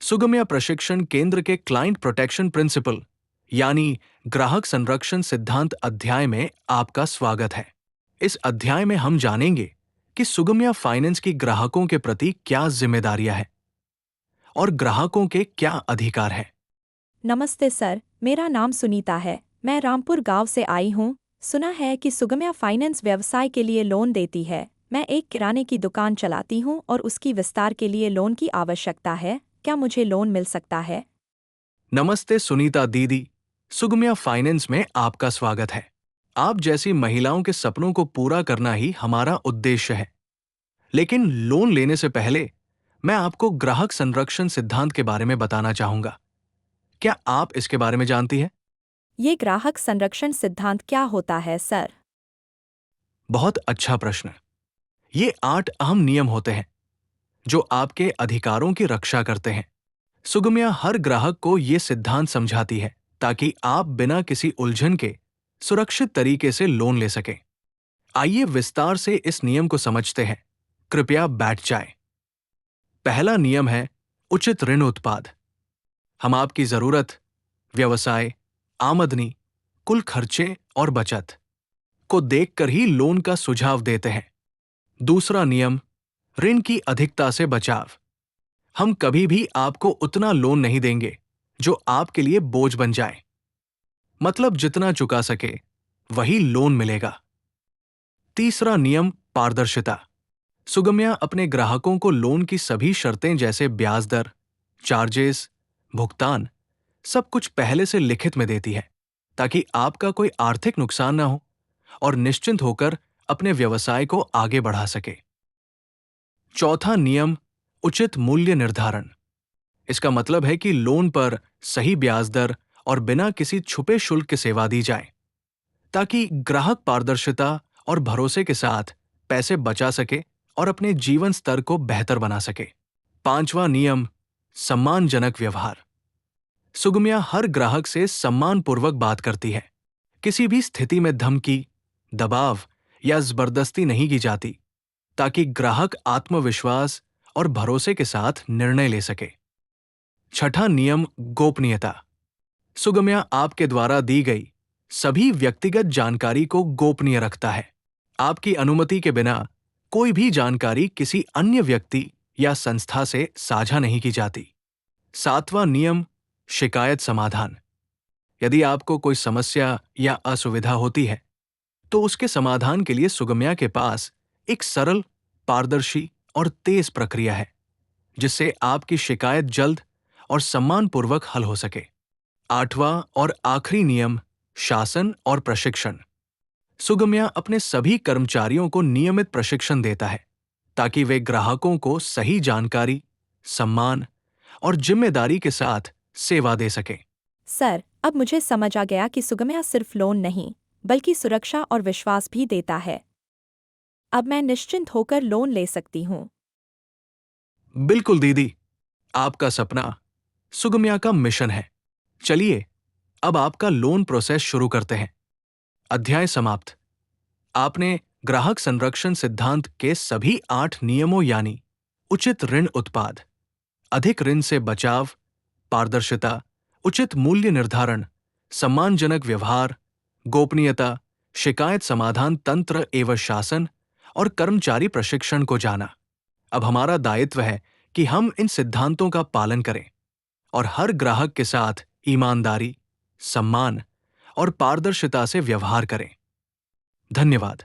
सुगम्या प्रशिक्षण केंद्र के क्लाइंट प्रोटेक्शन प्रिंसिपल यानी ग्राहक संरक्षण सिद्धांत अध्याय में आपका स्वागत है। इस अध्याय में हम जानेंगे कि सुगम्या फाइनेंस की ग्राहकों के प्रति क्या जिम्मेदारियां हैं और ग्राहकों के क्या अधिकार हैं। नमस्ते सर, मेरा नाम सुनीता है। मैं रामपुर गांव से आई हूँ। सुना है कि सुगम्या फाइनेंस व्यवसाय के लिए लोन देती है। मैं एक किराने की दुकान चलाती हूँ और उसकी विस्तार के लिए लोन की आवश्यकता है। क्या मुझे लोन मिल सकता है? नमस्ते सुनीता दीदी, सुगम्या फाइनेंस में आपका स्वागत है। आप जैसी महिलाओं के सपनों को पूरा करना ही हमारा उद्देश्य है। लेकिन लोन लेने से पहले मैं आपको ग्राहक संरक्षण सिद्धांत के बारे में बताना चाहूंगा। क्या आप इसके बारे में जानती हैं? ये ग्राहक संरक्षण सिद्धांत क्या होता है, सर? बहुत अच्छा प्रश्न। ये 8 अहम नियम होते हैं जो आपके अधिकारों की रक्षा करते हैं। सुगम्या हर ग्राहक को ये सिद्धांत समझाती है ताकि आप बिना किसी उलझन के सुरक्षित तरीके से लोन ले सकें। आइए विस्तार से इस नियम को समझते हैं। कृपया बैठ जाएं। पहला नियम है उचित ऋण उत्पाद। हम आपकी जरूरत, व्यवसाय, आमदनी, कुल खर्चे और बचत को देखकर ही लोन का सुझाव देते हैं। दूसरा नियम ऋण की अधिकता से बचाव। हम कभी भी आपको उतना लोन नहीं देंगे जो आपके लिए बोझ बन जाए। मतलब जितना चुका सके वही लोन मिलेगा। तीसरा नियम पारदर्शिता। सुगम्या अपने ग्राहकों को लोन की सभी शर्तें जैसे ब्याज दर, चार्जेस, भुगतान सब कुछ पहले से लिखित में देती है ताकि आपका कोई आर्थिक नुकसान न हो और निश्चिंत होकर अपने व्यवसाय को आगे बढ़ा सके। चौथा नियम उचित मूल्य निर्धारण। इसका मतलब है कि लोन पर सही ब्याज दर और बिना किसी छुपे शुल्क के सेवा दी जाए ताकि ग्राहक पारदर्शिता और भरोसे के साथ पैसे बचा सके और अपने जीवन स्तर को बेहतर बना सके। पांचवा नियम सम्मानजनक व्यवहार। सुगम्या हर ग्राहक से सम्मानपूर्वक बात करती है। किसी भी स्थिति में धमकी, दबाव या जबरदस्ती नहीं की जाती ताकि ग्राहक आत्मविश्वास और भरोसे के साथ निर्णय ले सके। छठा नियम गोपनीयता। सुगम्या आपके द्वारा दी गई सभी व्यक्तिगत जानकारी को गोपनीय रखता है। आपकी अनुमति के बिना कोई भी जानकारी किसी अन्य व्यक्ति या संस्था से साझा नहीं की जाती। सातवां नियम शिकायत समाधान। यदि आपको कोई समस्या या असुविधा होती है तो उसके समाधान के लिए सुगम्या के पास एक सरल, पारदर्शी और तेज प्रक्रिया है जिससे आपकी शिकायत जल्द और सम्मानपूर्वक हल हो सके। आठवां और आखिरी नियम शासन और प्रशिक्षण। सुगम्या अपने सभी कर्मचारियों को नियमित प्रशिक्षण देता है ताकि वे ग्राहकों को सही जानकारी, सम्मान और जिम्मेदारी के साथ सेवा दे सके। सर, अब मुझे समझ आ गया कि सुगम्या सिर्फ लोन नहीं, बल्कि सुरक्षा और विश्वास भी देता है। अब मैं निश्चिंत होकर लोन ले सकती हूँ। बिल्कुल दीदी, आपका सपना सुगम्या का मिशन है। चलिए अब आपका लोन प्रोसेस शुरू करते हैं। अध्याय समाप्त। आपने ग्राहक संरक्षण सिद्धांत के सभी 8 नियमों यानी उचित ऋण उत्पाद, अधिक ऋण से बचाव, पारदर्शिता, उचित मूल्य निर्धारण, सम्मानजनक व्यवहार, गोपनीयता, शिकायत समाधान तंत्र एवं शासन और कर्मचारी प्रशिक्षण को जाना। अब हमारा दायित्व है कि हम इन सिद्धांतों का पालन करें और हर ग्राहक के साथ ईमानदारी, सम्मान और पारदर्शिता से व्यवहार करें। धन्यवाद।